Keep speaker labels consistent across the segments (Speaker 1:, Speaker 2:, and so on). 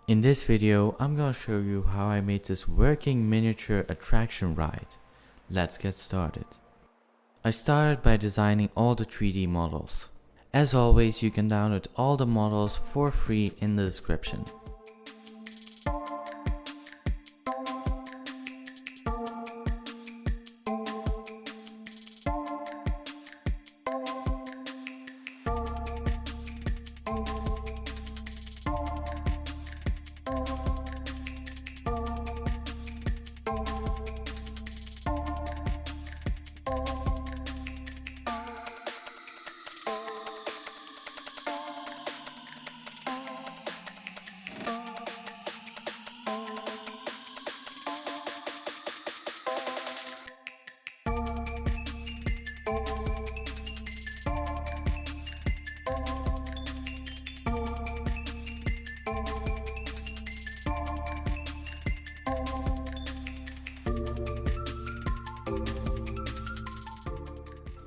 Speaker 1: In this video, I'm gonna show you how I made this working miniature attraction ride. Let's get started. I started by designing all the 3D models. As always, you can download all the models for free in the description.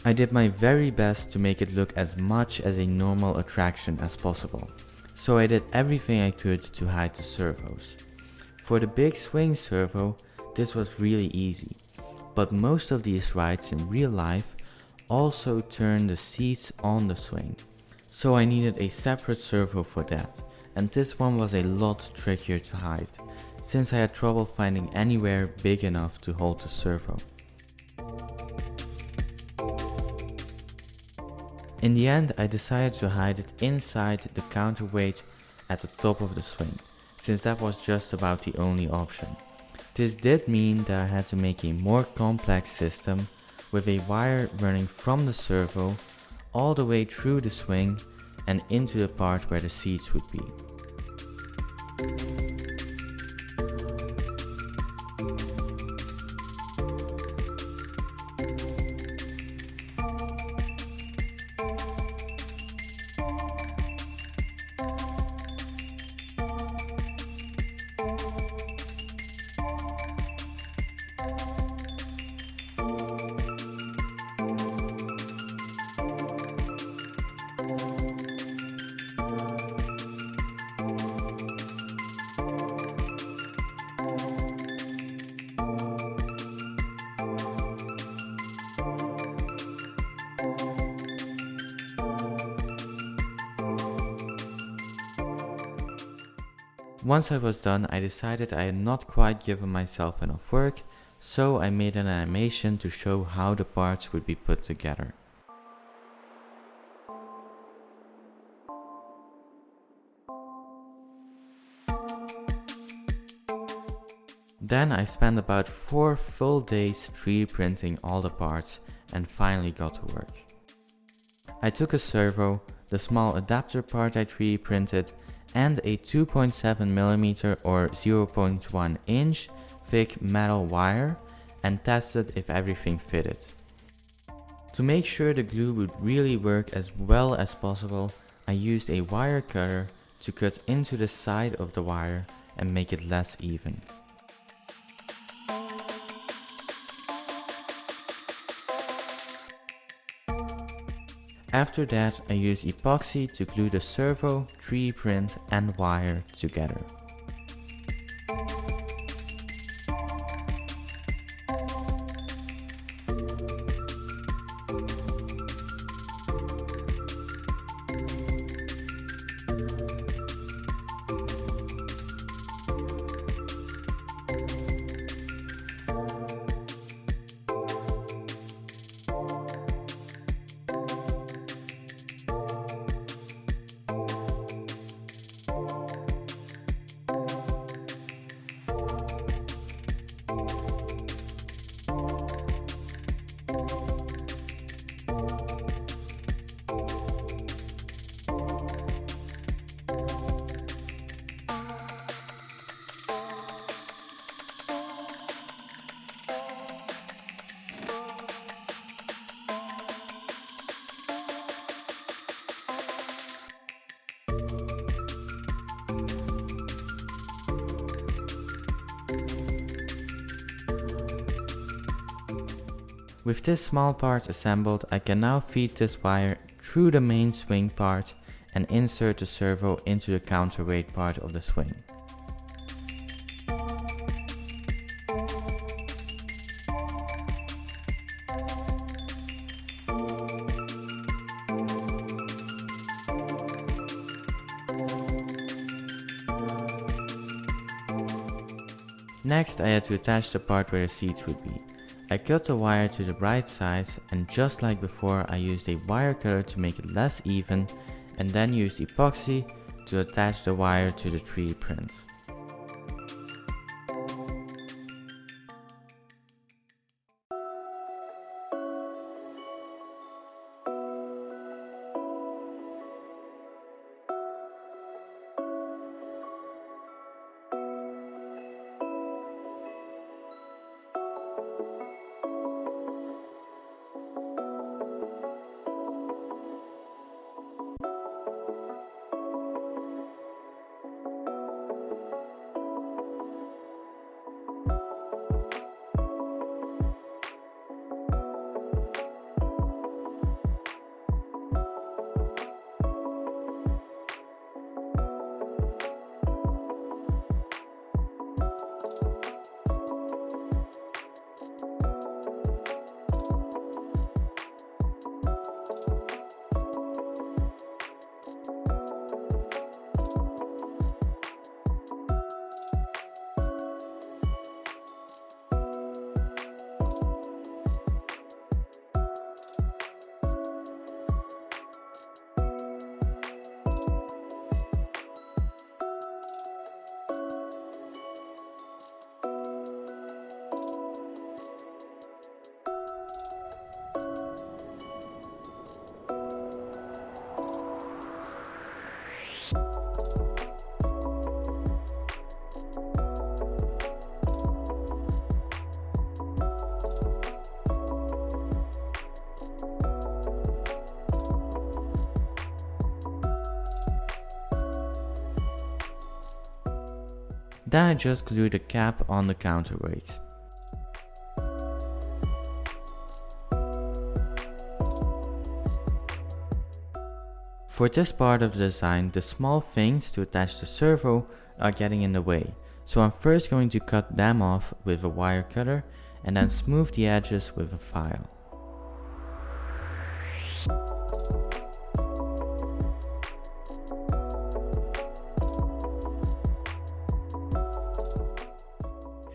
Speaker 1: I did my very best to make it look as much as a normal attraction as possible, so I did everything I could to hide the servos. For the big swing servo, this was really easy, but most of these rides in real life also turn the seats on the swing, so I needed a separate servo for that, and this one was a lot trickier to hide, since I had trouble finding anywhere big enough to hold the servo. In the end, I decided to hide it inside the counterweight at the top of the swing, since that was just about the only option. This did mean that I had to make a more complex system with a wire running from the servo all the way through the swing and into the part where the seats would be. Once I was done, I decided I had not quite given myself enough work, so I made an animation to show how the parts would be put together. Then I spent about 4 full days 3D printing all the parts and finally got to work. I took a servo, the small adapter part I 3D printed, and a 2.7mm or 0.1 inch thick metal wire and tested if everything fitted. To make sure the glue would really work as well as possible, I used a wire cutter to cut into the side of the wire and make it less even. After that, I used epoxy to glue the servo, 3D print and wire together. With this small part assembled, I can now feed this wire through the main swing part and insert the servo into the counterweight part of the swing. Next, I had to attach the part where the seats would be. I cut the wire to the right size, and just like before, I used a wire cutter to make it less even, and then used epoxy to attach the wire to the 3D prints. Then I just glued a cap on the counterweight. For this part of the design, the small things to attach the servo are getting in the way, so I'm first going to cut them off with a wire cutter and then smooth the edges with a file.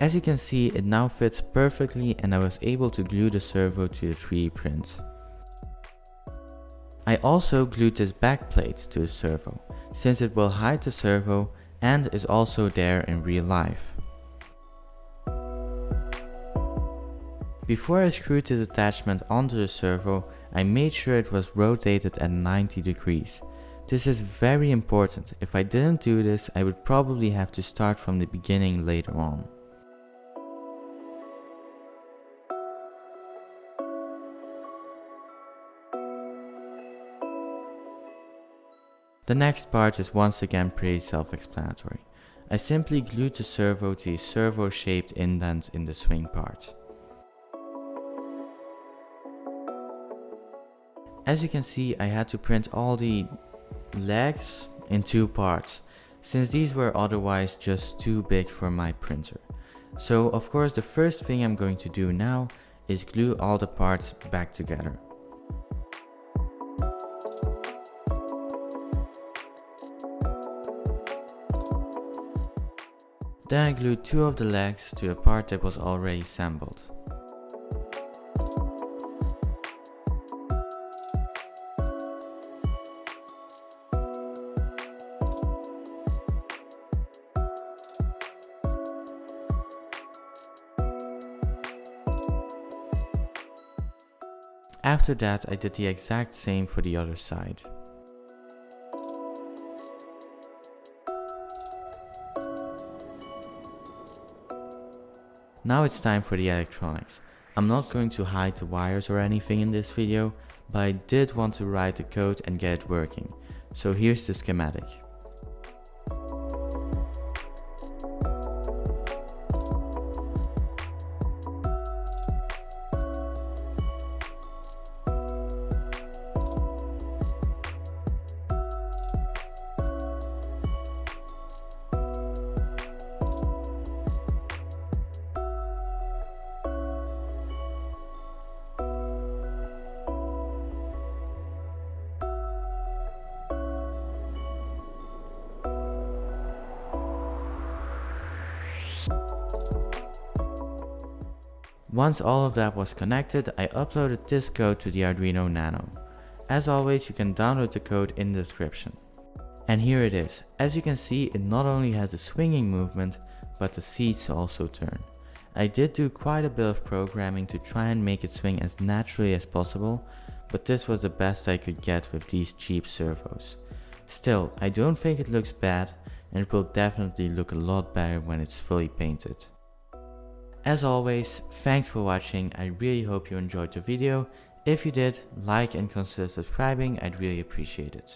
Speaker 1: As you can see, it now fits perfectly and I was able to glue the servo to the 3D print. I also glued this back plate to the servo, since it will hide the servo and is also there in real life. Before I screwed this attachment onto the servo, I made sure it was rotated at 90 degrees. This is very important. If I didn't do this, I would probably have to start from the beginning later on. The next part is once again pretty self-explanatory. I simply glued the servo to the servo-shaped indents in the swing part. As you can see, I had to print all the legs in 2 parts, since these were otherwise just too big for my printer. So of course the first thing I'm going to do now is glue all the parts back together. Then I glued 2 of the legs to a part that was already assembled. After that, I did the exact same for the other side. Now it's time for the electronics. I'm not going to hide the wires or anything in this video, but I did want to write the code and get it working. So here's the schematic. Once all of that was connected, I uploaded this code to the Arduino Nano. As always, you can download the code in the description. And here it is. As you can see, it not only has the swinging movement, but the seats also turn. I did do quite a bit of programming to try and make it swing as naturally as possible, but this was the best I could get with these cheap servos. Still, I don't think it looks bad, and it will definitely look a lot better when it's fully painted. As always, thanks for watching. I really hope you enjoyed the video. If you did, like and consider subscribing, I'd really appreciate it.